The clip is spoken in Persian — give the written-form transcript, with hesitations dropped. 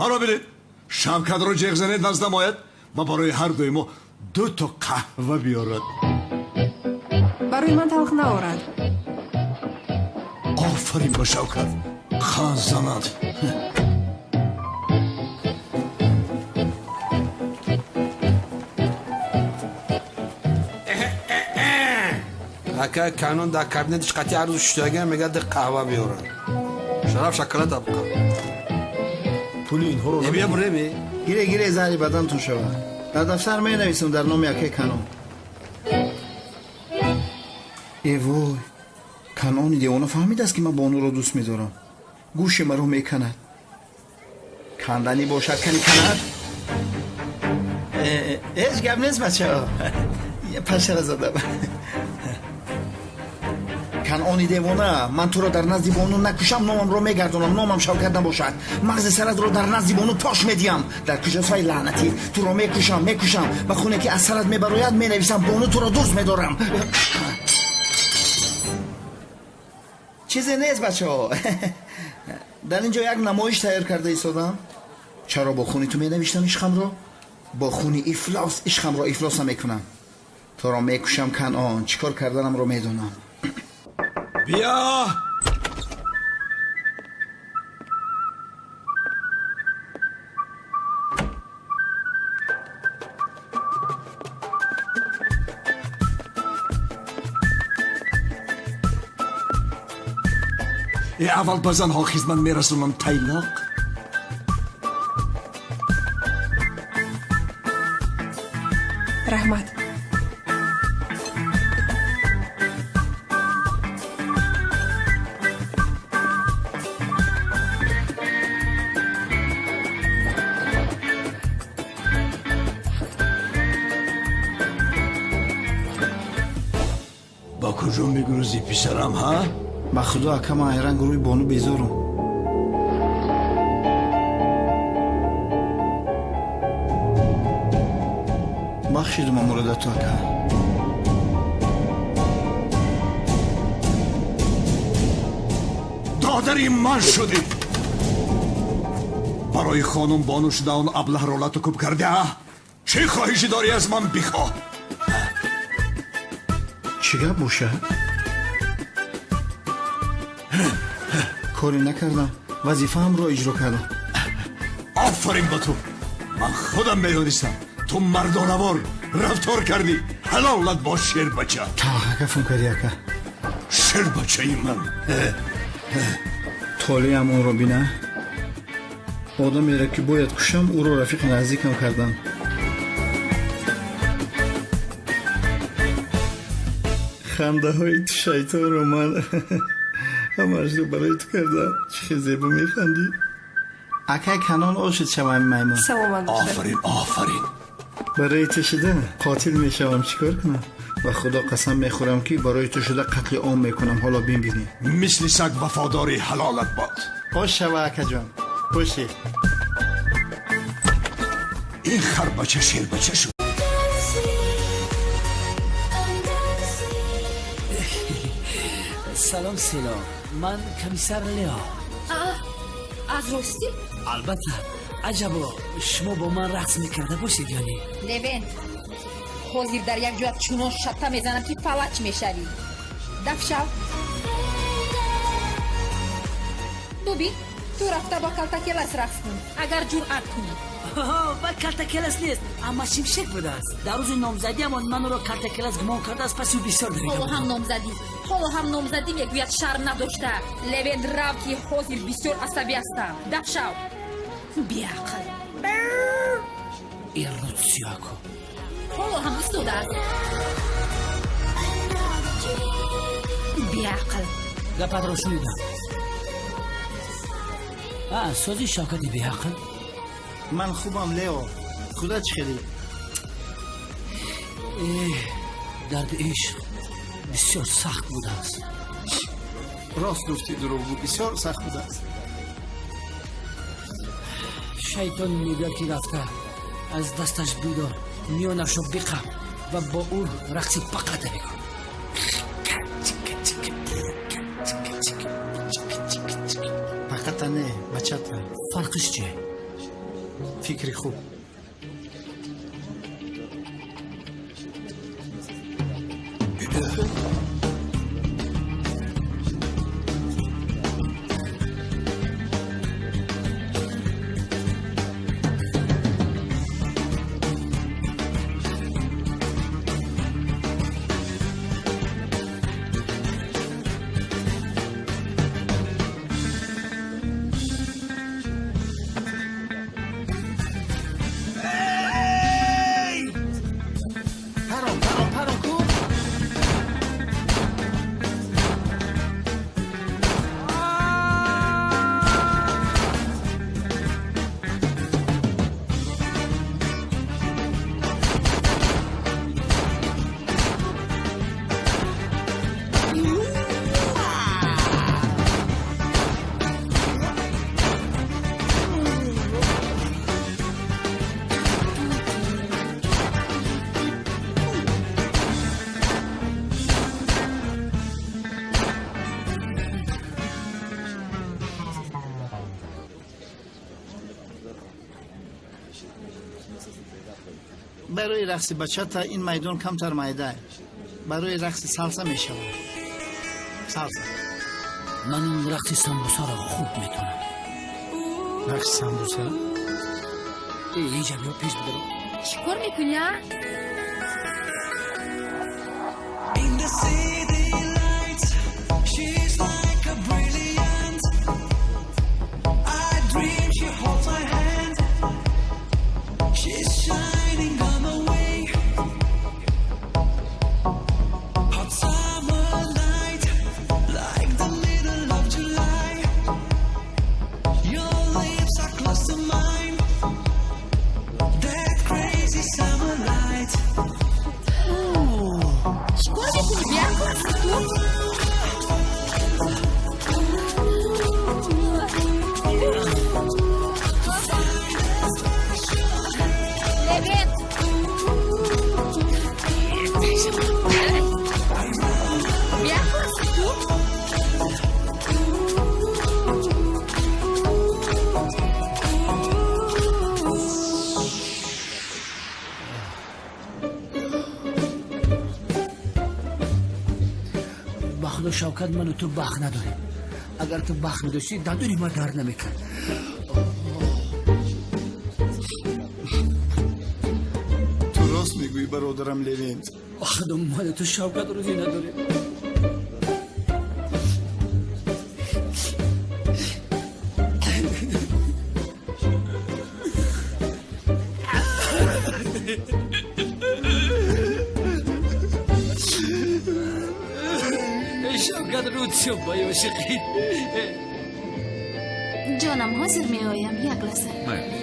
مرا برید شمکت رو جیغ زنید نزدم آید و برای هر دوی ما 2 تا قهوه بیارد. برای من تلخ نآورد. آفرین با شوکت خان زند. اکا کانون در کابینتش قطعی عروض شده میگه ده قهوه بیارن. شراب شکلات ابقا پولی اینها رو بیا بره بی گیره زهری بدن تو شوه. در دفتر می نویسم در نام یکی کانون. ای وای کانون دیوانه فهمید است که من بانو رو دوست میدارم. گوش مرا میکند. کندنی باشد کنی کند. هیچ گپ نیست بچه ها. پشر زدم. کنعانی دیوانه من تو رو در نزد بانو نکشم نامم رو میگردونم نامم شوکت نباشد مغز سرت رو در نزد بانو پاش میدیم در کجاست لعنتی تو رو میکشم و خونه که از سرت میبراید مینویسم بانو تو رو دوست میدارم. چیزی نیست بچه ها. در اینجا یک نمایش تیار کرده ایستادم. چرا با خونی تو مینوشتم عشقم رو؟ با خونی افلاس عشقم رو افلاس میکنم. تو رو میکشم کنعان چیکار کردنم رو میدونم. بیا اول به زنها خدمت میرسونم تایلاق. رحمت با کجا میگروزی پیشرم ها؟ با خدا اکم ایران گروی بانو بیزارم. بخشیدم مورد تو اکا. دادری من شدی برای خانم بانو شده اون ابله رولتو کب کرده. چه خواهشی داری از من بخواه؟ چی گپ باشه؟ کاری نکردم وظیفه هم رو اجرا کردم. آفرین با تو من خودم میدونستم تو مردانوار رفتار کردی. حلالت با شیر بچه تا کفم کردی اکا. شیر بچه ای من طالی هم اون رو بینه آدمی را که باید کشم او رو رفیق نزدیکم کردم. خنده های تو شیطان رو من همش رو برای تو کردم. چه زیبا میخندی. اکا کنان آشد شوم میمون. آفرین برای تو شده قاتل میشوم چیکار کنم. و خدا قسم میخورم که برای تو شده قتل عام میکنم. حالا ببینی مثل سگ وفاداری حلالت باد. خوش شوه اکا جان خوشی. این خر بچه شیر بچه شد. سلام سیلا من کمیسر لیا. از راستی؟ البته عجبا شما با من رقص میکرده باشید یعنی؟ لبن حاضر در یک جوت چونان شطه میزنم که فلج میشوی. دف شو. ببین تو رفته با کلتکلس رقص کن اگر جرأت کنی. و کلتکلس نیست اما شمشک بوده است. در روز نامزدی اما من رو کلتکلس گمان کرده است پس او بسیار دریده حالا هم نامزدی میگوید شرم نداشته. لبن رو که حاضر بسیار عصبی هستم. دف شو. بیعقل این رو سیاه کن. حالا هم استوده است. بیعقل گپت رو شنیدم. سازی شاکتی بیعقل. من خوبم لیو خدا چه خیلی. درد عشق بسیار سخت بوده است. راست گفتی دروغ بود بسیار سخت بوده است. شیطان میگه که رفته از دستش بیدار میانشو بقم و با او رقصی پقته بکن. پقته نه بچته. فرقش چیه؟ فکری خوب. برای رقص بچتا این میدان کمتر میده. برای رقص سالسا میشود. سالسا. من این رقص سامبوسا را خوب میتونم. رقص سامبوسا؟ اینجا بیا پیش بدارم. چیکار میکنی ها؟ بخل شوکت من و تو بخ نداریم. اگر تو بخ نداشتی دندونی ما درد نمیکرد. تو راست میگویی برادرم لوینت. آخه من تو شوکت روزی نداریم. شوکت رود شد بایی و شقید. جانم حاضر می آیم یک لحظه.